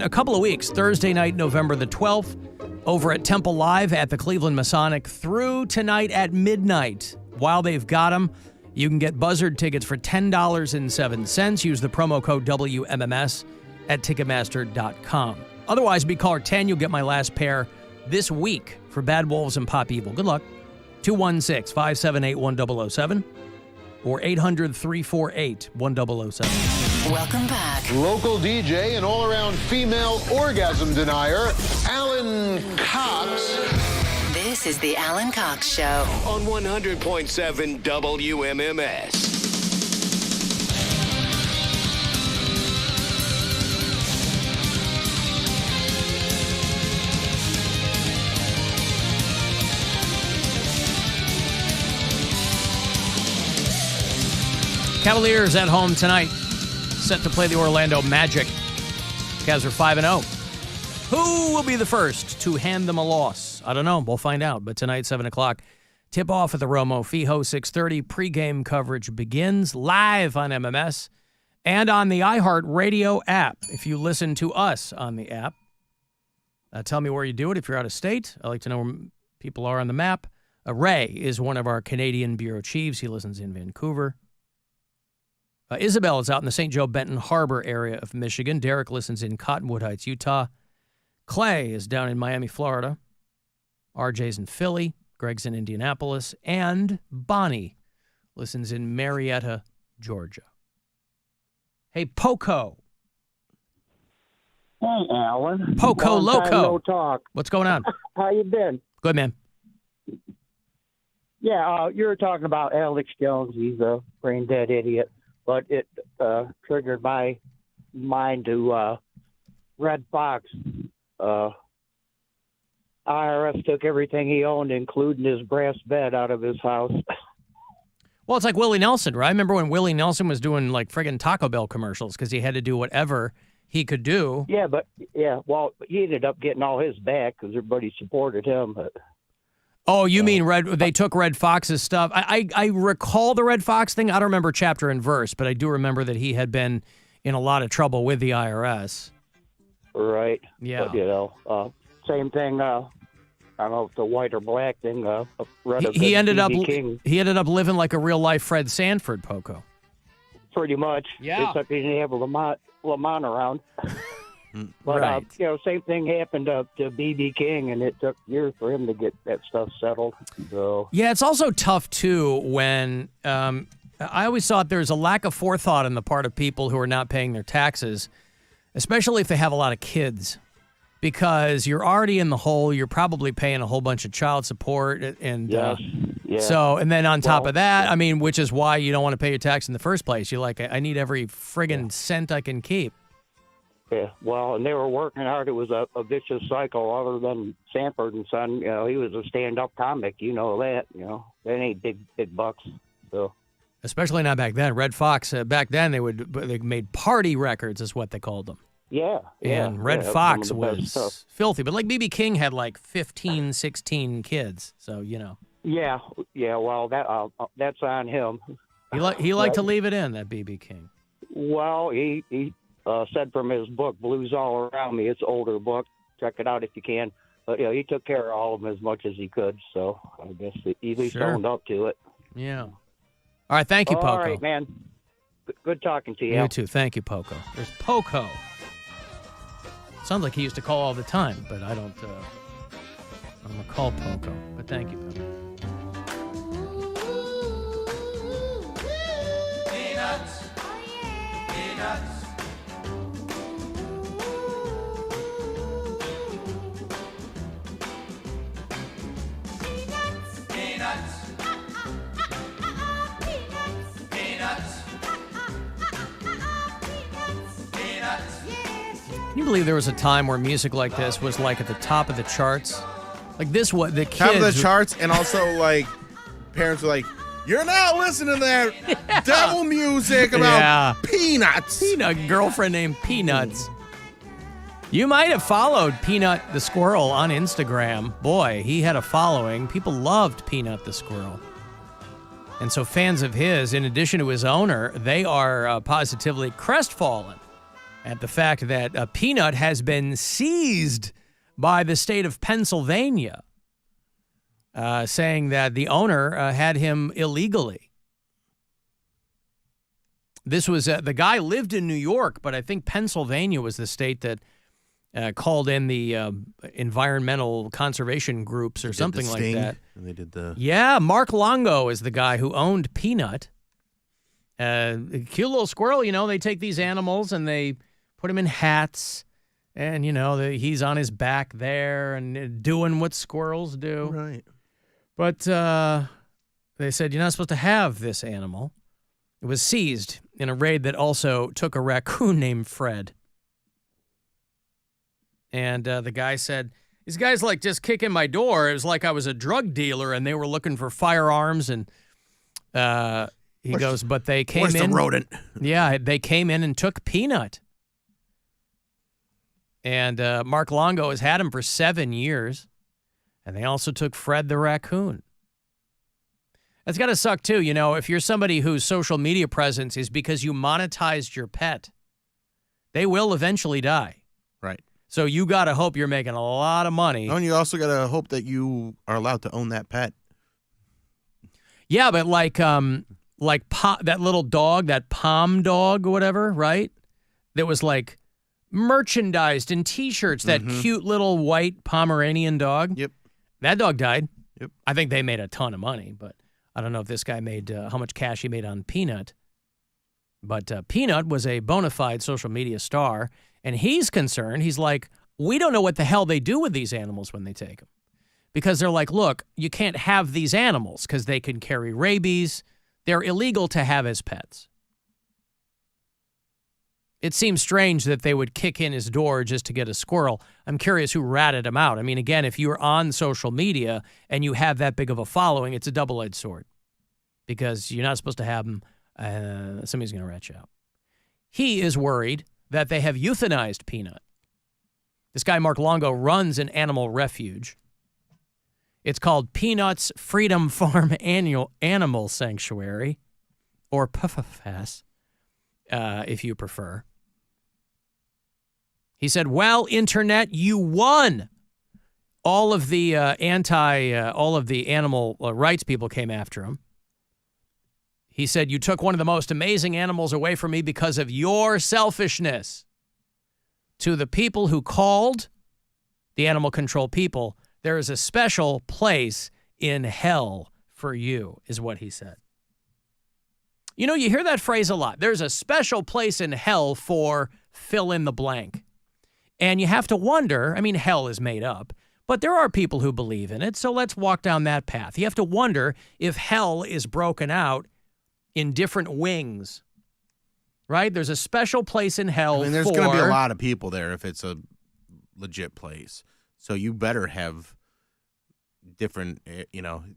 A couple of weeks, Thursday night, November the 12th, over at Temple Live at the Cleveland Masonic through tonight at midnight. While they've got them, you can get Buzzard tickets for $10.07. Use the promo code WMMS at Ticketmaster.com. Otherwise, be caller 10. You'll get my last pair this week for Bad Wolves and Pop Evil. Good luck. 216-578-1007 or 800-348-1007. Welcome back. Local DJ and all-around female orgasm denier, Alan Cox. This is the Alan Cox Show on 100.7 WMMS. Cavaliers at home tonight, set to play the Orlando Magic. Cavs are 5-0. Who will be the first to hand them a loss? I don't know. We'll find out. But tonight, 7 o'clock, tip-off at the Romo Fijo, 6:30. Pregame coverage begins live on MMS and on the iHeartRadio app. If you listen to us on the app, tell me where you do it if you're out of state. I like to know where people are on the map. Ray is one of our Canadian bureau chiefs. He listens in Vancouver. Isabel is out in the St. Joe Benton Harbor area of Michigan. Derek listens in Cottonwood Heights, Utah. Clay is down in Miami, Florida. RJ's in Philly. Greg's in Indianapolis. And Bonnie listens in Marietta, Georgia. Hey, Poco. Hey, Alan. Poco Long Loco. time no talk. What's going on? How you been? Good, man. Yeah, you were talking about Alex Jones. He's a brain-dead idiot. But it triggered my mind to Red Fox. IRS took everything he owned, including his brass bed, out of his house. Well, it's like Willie Nelson, right? I remember when Willie Nelson was doing like friggin' Taco Bell commercials because he had to do whatever he could do. Well, he ended up getting all his back because everybody supported him. But, oh, you mean they took Red Fox's stuff? I recall the Red Fox thing. I don't remember chapter and verse, but I do remember that he had been in a lot of trouble with the IRS. Right. Yeah. But, same thing. I don't know if the white or black thing. He ended up living like a real life Fred Sanford, Poco. Pretty much. Yeah. Except he didn't have Lamont around. But, right. Same thing happened to B.B. King, and it took years for him to get that stuff settled. So. Yeah, it's also tough, too, when I always thought there's a lack of forethought on the part of people who are not paying their taxes, especially if they have a lot of kids, because you're already in the hole. You're probably paying a whole bunch of child support. And yes. Yeah. So, and then on top of that, I mean, which is why you don't want to pay your tax in the first place. You're like, I need every friggin' cent I can keep. Yeah, well, and they were working hard. It was a vicious cycle. Other than Sanford and Son, he was a stand-up comic. You know that. That ain't big bucks. So, especially not back then. Red Fox back then they made party records, is what they called them. Yeah. And Red Fox was filthy, but like B.B. King had like 15, 16 kids. So Yeah. Well, that's on him. He liked to leave it in, that B.B. King. Well, he said from his book, Blues All Around Me, it's an older book. Check it out if you can. But, he took care of all of them as much as he could. So I guess he at least owned up to it. Yeah. All right. Thank you, Poco. All right, man. Good talking to you. You too. Thank you, Poco. There's Poco. Sounds like he used to call all the time, but I don't I'm going to call Poco. But thank you, Poco. Peanuts. Peanuts. Can you believe there was a time where music like this was like at the top of the charts? Like this, what the kids... Top of the charts, and also like parents were like, "You're not listening to that devil music about peanuts." Peanut girlfriend named Peanuts. You might have followed Peanut the Squirrel on Instagram. Boy, he had a following. People loved Peanut the Squirrel. And so fans of his, in addition to his owner, they are positively crestfallen at the fact that Peanut has been seized by the state of Pennsylvania, saying that the owner had him illegally. This was the guy lived in New York, but I think Pennsylvania was the state that called in the environmental conservation groups or something like that. And they did the Mark Longo is the guy who owned Peanut. A cute little squirrel, they take these animals and they put him in hats, and, he's on his back there and doing what squirrels do. Right. But they said, you're not supposed to have this animal. It was seized in a raid that also took a raccoon named Fred. And the guy said, these guys just kicking my door. It was like I was a drug dealer and they were looking for firearms. And he goes, but they came in. Where's the rodent? Yeah, they came in and took Peanut. And Mark Longo has had him for 7 years. And they also took Fred the raccoon. That's got to suck, too. If you're somebody whose social media presence is because you monetized your pet, they will eventually die. Right. So you got to hope you're making a lot of money. Oh, and you also got to hope that you are allowed to own that pet. Yeah, but that little dog, that Pom dog or whatever, right? That was merchandised in T-shirts, that cute little white Pomeranian dog. Yep. That dog died. Yep. I think they made a ton of money, but I don't know if this guy made how much cash he made on Peanut. But Peanut was a bona fide social media star, and he's concerned. He's like, we don't know what the hell they do with these animals when they take them. Because they're like, look, you can't have these animals because they can carry rabies. They're illegal to have as pets. It seems strange that they would kick in his door just to get a squirrel. I'm curious who ratted him out. I mean, again, if you're on social media and you have that big of a following, it's a double-edged sword because you're not supposed to have them. Somebody's going to rat you out. He is worried that they have euthanized Peanut. This guy, Mark Longo, runs an animal refuge. It's called Peanut's Freedom Farm Animal Sanctuary, or PFFAS, if you prefer. He said, well, Internet, you won. All of the animal rights people came after him. He said, you took one of the most amazing animals away from me because of your selfishness. To the people who called the animal control people, there is a special place in hell for you, is what he said. You hear that phrase a lot. There's a special place in hell for fill in the blank. And you have to wonder, I mean, hell is made up, but there are people who believe in it, so let's walk down that path. You have to wonder if hell is broken out in different wings, right? There's a special place in hell there's going to be a lot of people there if it's a legit place. So you better have different,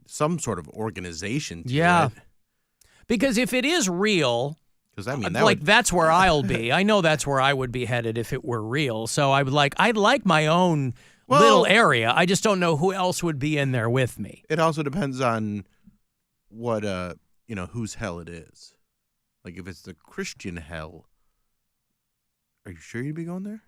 some sort of organization to it. Because if it is real, that's where I'll be. I know that's where I would be headed if it were real. So I'd like my own little area. I just don't know who else would be in there with me. It also depends on what, whose hell it is. Like if it's the Christian hell, are you sure you'd be going there?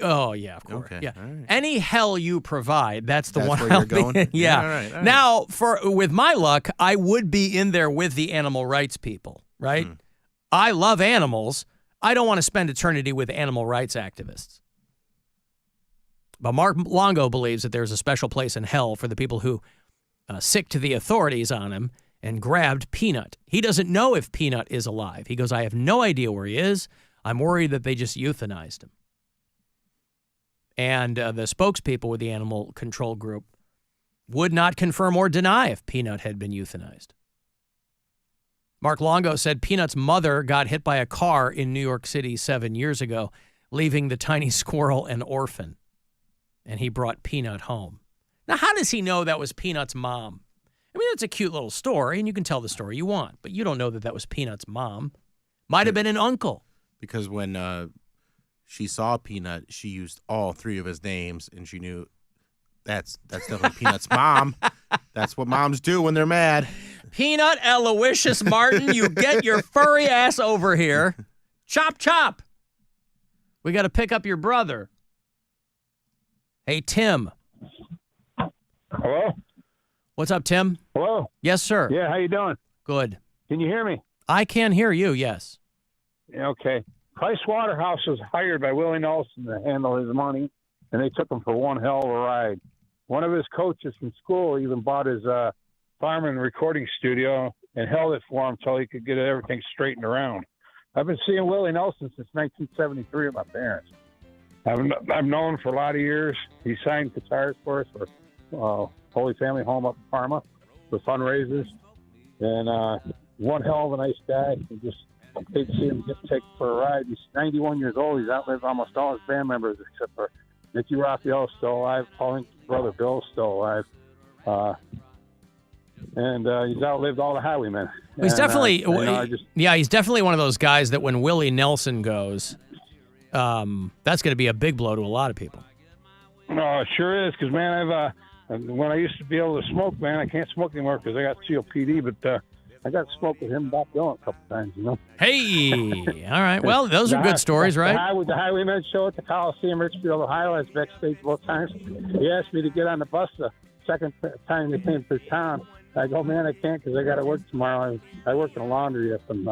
Oh, yeah, of course. Okay. Yeah. Right. Any hell you provide, that's the one where you're going? Yeah. All right. Now, with my luck, I would be in there with the animal rights people, right? I love animals. I don't want to spend eternity with animal rights activists. But Mark Longo believes that there's a special place in hell for the people who sicked the authorities on him and grabbed Peanut. He doesn't know if Peanut is alive. He goes, I have no idea where he is. I'm worried that they just euthanized him. And the spokespeople with the animal control group would not confirm or deny if Peanut had been euthanized. Mark Longo said Peanut's mother got hit by a car in New York City 7 years ago, leaving the tiny squirrel an orphan. And he brought Peanut home. Now, how does he know that was Peanut's mom? I mean, it's a cute little story, and you can tell the story you want, but you don't know that was Peanut's mom. Might have been an uncle. Because when she saw Peanut, she used all three of his names, and she knew that's definitely Peanut's mom. That's what moms do when they're mad. Peanut Aloysius Martin, you get your furry ass over here. Chop, chop. We got to pick up your brother. Hey, Tim. Hello? What's up, Tim? Hello? Yes, sir. Yeah, how you doing? Good. Can you hear me? I can hear you, yes. Yeah, okay. Price Waterhouse was hired by Willie Nelson to handle his money, and they took him for one hell of a ride. One of his coaches from school even bought his farm and recording studio and held it for him until he could get everything straightened around. I've been seeing Willie Nelson since 1973 with my parents. I've known him for a lot of years. He signed guitars for us for Holy Family Home up in Parma for fundraisers. And one hell of a nice guy. And just great to see him get taken for a ride. He's 91 years old. He's outlived almost all his band members except for Nicky Raphael's still alive. Paul's brother Bill's still alive. And he's outlived all the Highwaymen. He's definitely, he's he's definitely one of those guys that when Willie Nelson goes, that's going to be a big blow to a lot of people. No, it sure is. Because, man, when I used to be able to smoke, man, I can't smoke anymore because I got COPD. But I got to smoke with him and Bob Dylan a couple times, you know. Hey, all right. Well, those are good stories, right? The Highwaymen show at the Coliseum, Richfield, Ohio. I was backstage both times. He asked me to get on the bus the second time they came through town. I go, man, I can't because I got to work tomorrow. I work in a laundry up in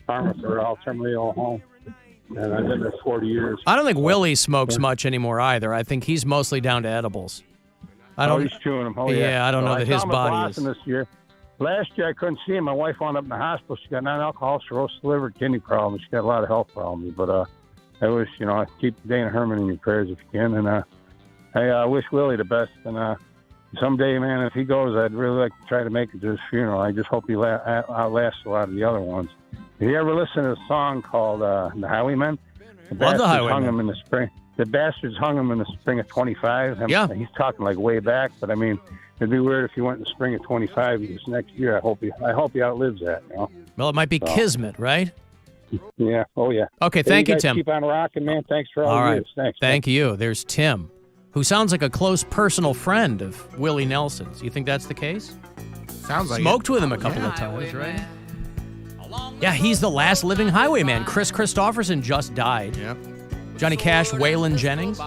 Parma for Al Terminal Home. And I've been there 40 years. I don't think Willie smokes much anymore either. I think he's mostly down to edibles. He's chewing them. Oh, yeah. I don't know that his body is. This year. Last year I couldn't see him. My wife wound up in the hospital. She got non-alcohol cirrhosis, liver, kidney problems. She got a lot of health problems. But I wish, keep Dana Herman in your prayers if you can. And I wish Willie the best. And someday, man, if he goes, I'd really like to try to make it to his funeral. I just hope he outlasts a lot of the other ones. Have you ever listened to a song called The Highwaymen? Love The Highwaymen. Hung him in the spring. The Bastards hung him in the spring of 25. Yeah. He's talking like way back, but I mean, it'd be weird if he went in the spring of 25 this next year. I hope he outlives that, Well, it might be kismet, right? Yeah. Oh, yeah. Okay, thank you, Tim. Keep on rocking, man. Thanks for all right. years. Thanks. Thank you. There's Tim, who sounds like a close personal friend of Willie Nelson's. You think that's the case? Sounds like Smoked with him a couple of times, right? Yeah, he's the last living highwayman. Chris Christopherson just died. Yep. Johnny Cash, Waylon Jennings.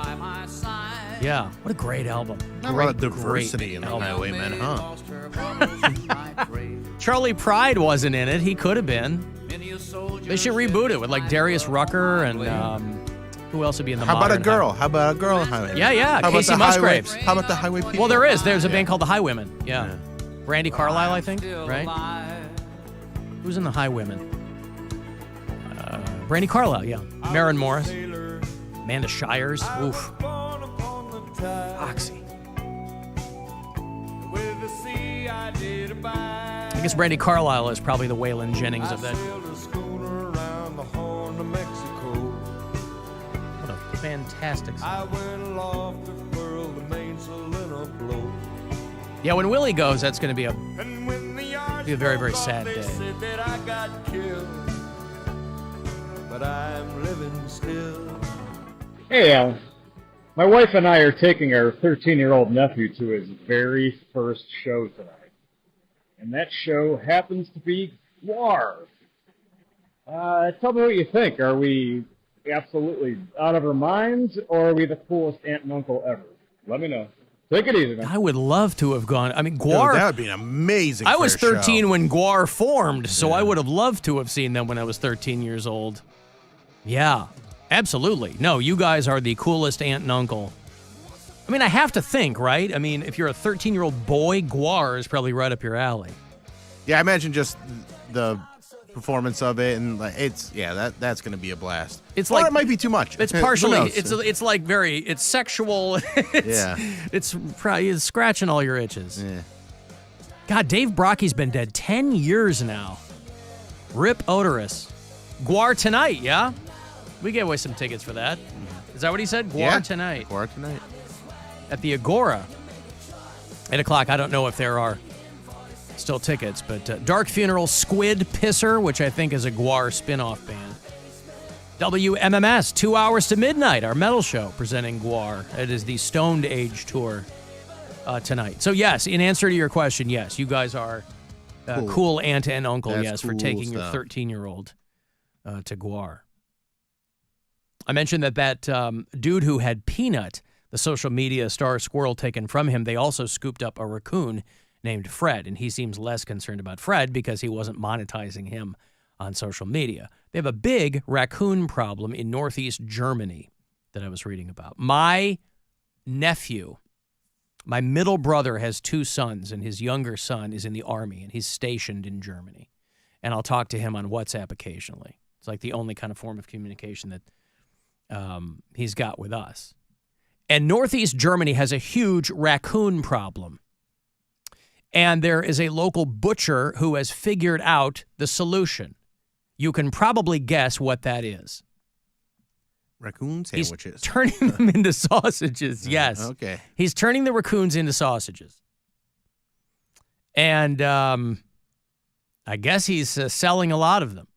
Yeah, what a great album. Not a lot of diversity in the Highwaymen, huh? Charlie Pride wasn't in it. He could have been. They should reboot it with like Darius Rucker and who else would be in the How about a modern girl? How about a girl Highwayman? Yeah. How Casey about the Musgraves. How about the Highway People? Well, there's a band called the Highwaymen. Yeah. Brandy Carlisle, I think, right? Who's in the Highwaymen? Brandy Carlisle, yeah. Maren Morris. Amanda Shires. Oof. Foxy. I guess Brandy Carlisle is probably the Waylon Jennings of that. What a fantastic song. Yeah, when Willie goes, that's going to be a very, very sad day. Hey, Alan. My wife and I are taking our 13-year-old nephew to his very first show tonight. And that show happens to be GWAR. Tell me what you think. Are we absolutely out of our minds, or are we the coolest aunt and uncle ever? Let me know. Take it easy, man. I would love to have gone. I mean, GWAR. Dude, that would be an amazing I was 13 show. when GWAR formed, so I would have loved to have seen them when I was 13 years old. Yeah, absolutely. No, you guys are the coolest aunt and uncle. I mean, I have to think, right? I mean, if you're a 13-year-old boy, GWAR is probably right up your alley. Yeah, I imagine just the performance of it, and that's going to be a blast. It's or like it might be too much. It's Who partially knows? it's like it's sexual. It's scratching all your itches. Yeah. God, Dave Brocky's been dead 10 years now. Rip Odorous. GWAR tonight, yeah? We gave away some tickets for that. Is that what he said? GWAR tonight. GWAR tonight. At the Agora. 8 o'clock. I don't know if there are still tickets, but Dark Funeral Squid Pisser, which I think is a GWAR spin-off band. WMMS, 2 hours to midnight, our metal show presenting GWAR. It is the Stoned Age tour tonight. So yes, in answer to your question, yes, you guys are cool aunt and uncle, That's yes, for cool taking stuff. your 13-year-old to GWAR. I mentioned that dude who had Peanut, the social media star squirrel, taken from him, they also scooped up a raccoon named Fred, and he seems less concerned about Fred because he wasn't monetizing him on social media. They have a big raccoon problem in northeast Germany that I was reading about. My nephew, my middle brother, has 2 sons, and his younger son is in the army, and he's stationed in Germany. And I'll talk to him on WhatsApp occasionally. It's like the only kind of form of communication that he's got with us. And northeast Germany has a huge raccoon problem. And there is a local butcher who has figured out the solution. You can probably guess what that is. Raccoon sandwiches. He's turning them into sausages, yes. Okay. He's turning the raccoons into sausages. And I guess he's selling a lot of them.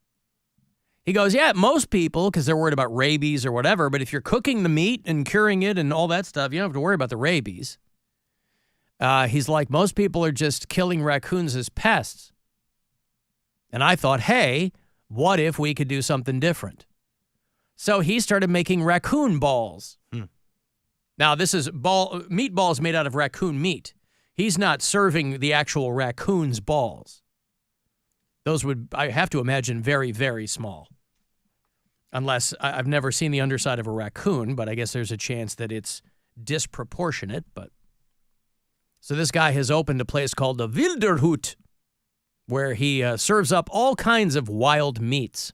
He goes, yeah, most people, because they're worried about rabies or whatever, but if you're cooking the meat and curing it and all that stuff, you don't have to worry about the rabies. He's like, most people are just killing raccoons as pests. And I thought, hey, what if we could do something different? So he started making raccoon balls. Now, this is meatballs made out of raccoon meat. He's not serving the actual raccoon's balls. Those would, I have to imagine, very, very small. Unless, I've never seen the underside of a raccoon, but I guess there's a chance that it's disproportionate. But so this guy has opened a place called the Wilderhut, where he serves up all kinds of wild meats.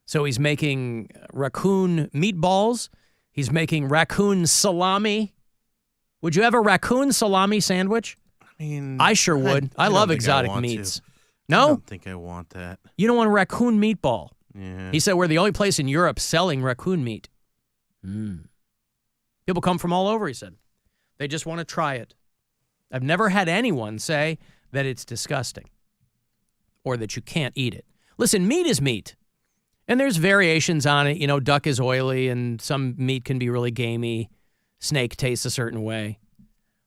So he's making raccoon meatballs. He's making raccoon salami. Would you have a raccoon salami sandwich? I mean, I sure would. I love exotic meats. No? I don't think I want that. You don't want a raccoon meatball? Yeah. He said we're the only place in Europe selling raccoon meat. People come from all over, he said. They just want to try it. I've never had anyone say that it's disgusting or that you can't eat it. Listen, meat is meat. And there's variations on it. You know, duck is oily and some meat can be really gamey. Snake tastes a certain way.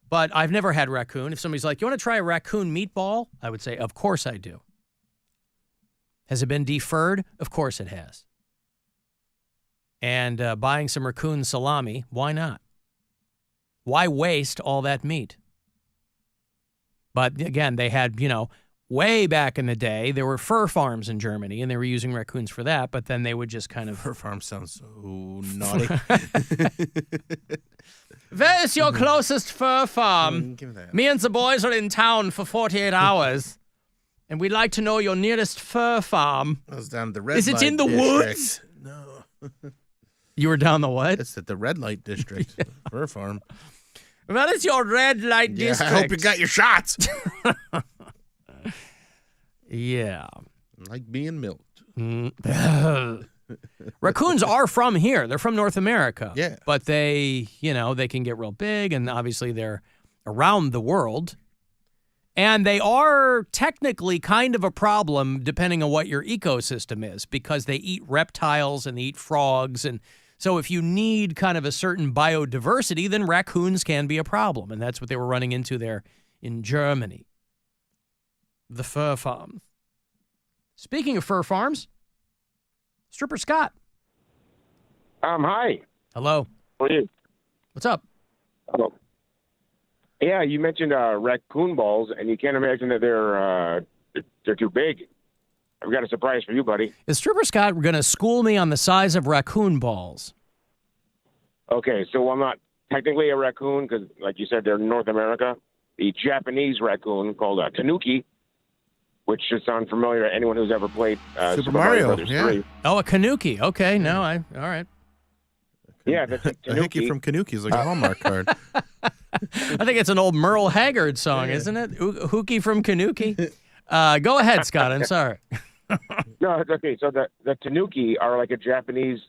But I've never had raccoon. If somebody's like, you want to try a raccoon meatball? I would say, of course I do. Has it been deferred? Of course it has. And buying some raccoon salami, why not? Why waste all that meat? But again, they had, way back in the day, there were fur farms in Germany, and they were using raccoons for that, but then they would just kind of... Fur farm sounds so naughty. Where is your closest fur farm? Give that. Me and the boys are in town for 48 hours, and we'd like to know your nearest fur farm. I was down at the red Is it light in the district. woods? No. You were down the what? It's at the red light district. Fur farm. Where is your red light district? I hope you got your shots. Yeah. Like being milked. Raccoons are from here. They're from North America. Yeah. But they, they can get real big, and obviously they're around the world. And they are technically kind of a problem depending on what your ecosystem is, because they eat reptiles and they eat frogs. And so if you need kind of a certain biodiversity, then raccoons can be a problem. And that's what they were running into there in Germany. The fur farms. Speaking of fur farms, Stripper Scott. Hi. Hello. How are you? What's up? Hello. Yeah, you mentioned raccoon balls, and you can't imagine that they're too big. I've got a surprise for you, buddy. Is Stripper Scott going to school me on the size of raccoon balls? Okay, so I'm not technically a raccoon because, like you said, they're in North America. The Japanese raccoon called a tanuki, which should sound familiar to anyone who's ever played Super Mario Brothers 3. Oh, a kanuki. Okay, no, all right. Yeah, the A tanuki. hickey from Kanuki is like a Hallmark card. I think it's an old Merle Haggard song, isn't it? Hookie from Kanuki. Go ahead, Scott. I'm sorry. No, it's okay. So the tanuki are like a Japanese,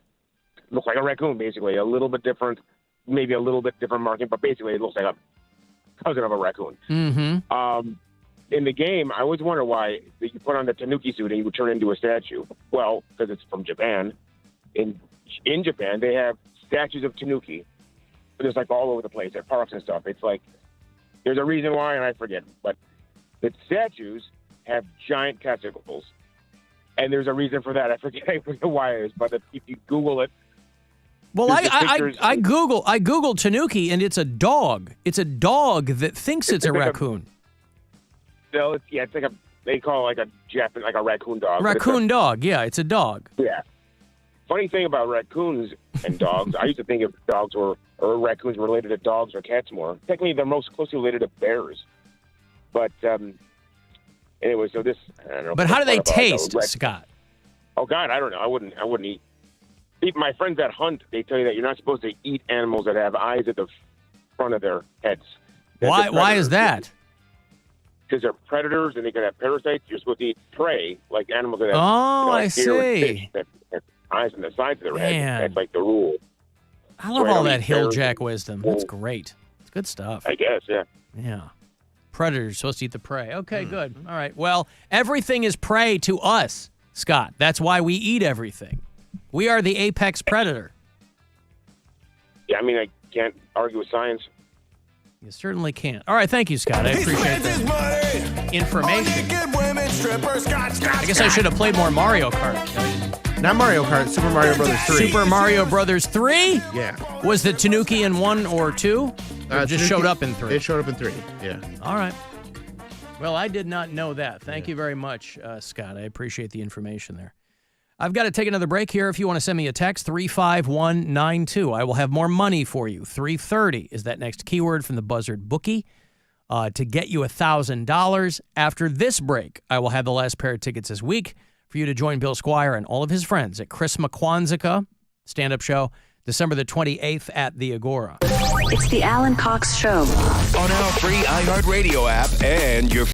look like a raccoon, basically. A little bit different, maybe a little bit different marking, but basically it looks like a cousin of a raccoon. Mm-hmm. In the game, I always wonder why you put on the tanuki suit and you would turn into a statue. Well, because it's from Japan. In Japan, they have statues of tanuki. There's like all over the place at parks and stuff. It's like, there's a reason why, and I forget. But the statues have giant testicles. And there's a reason for that. I forget why it is. But if you Google it, Well, There's just pictures. I Googled tanuki, and it's a dog. It's a dog that thinks it's a raccoon. No, it's like they call it like a Japanese, like a raccoon dog. Raccoon dog, yeah, it's a dog. Yeah. Funny thing about raccoons and dogs, I used to think if dogs or raccoons were related to dogs or cats more. Technically, they're most closely related to bears. But anyway, so this, I don't know. But how do they taste, Scott? Oh God, I don't know. I wouldn't eat. My friends that hunt, they tell you that you're not supposed to eat animals that have eyes at the front of their heads. Why is that? Because they're predators and they can have parasites. You're supposed to eat prey, like animals that have I like deer and see. fish that have eyes on the sides of their Man. head. That's like the rule. I love So all I that eat hill bears jack and wisdom. wolves. That's great. It's good stuff. I guess, yeah. Yeah. Predators supposed to eat the prey. Okay, good. All right. Well, everything is prey to us, Scott. That's why we eat everything. We are the apex predator. Yeah, I mean, I can't argue with science. You certainly can't. All right, thank you, Scott. I appreciate the information. I guess I should have played more Mario Kart. Not Mario Kart, Super Mario Brothers 3. Super Mario Brothers 3? Yeah. Was the Tanuki in 1 or 2? Or it just Tanuki- showed up in 3? It showed up in 3, yeah. All right. Well, I did not know that. Thank you very much, Scott. I appreciate the information there. I've got to take another break here. If you want to send me a text, 35192. I will have more money for you. 330 is that next keyword from the Buzzard Bookie to get you $1,000. After this break, I will have the last pair of tickets this week for you to join Bill Squire and all of his friends at Chris McQuanzica stand-up show, December the 28th at the Agora. It's the Alan Cox Show. On our free iHeartRadio app and your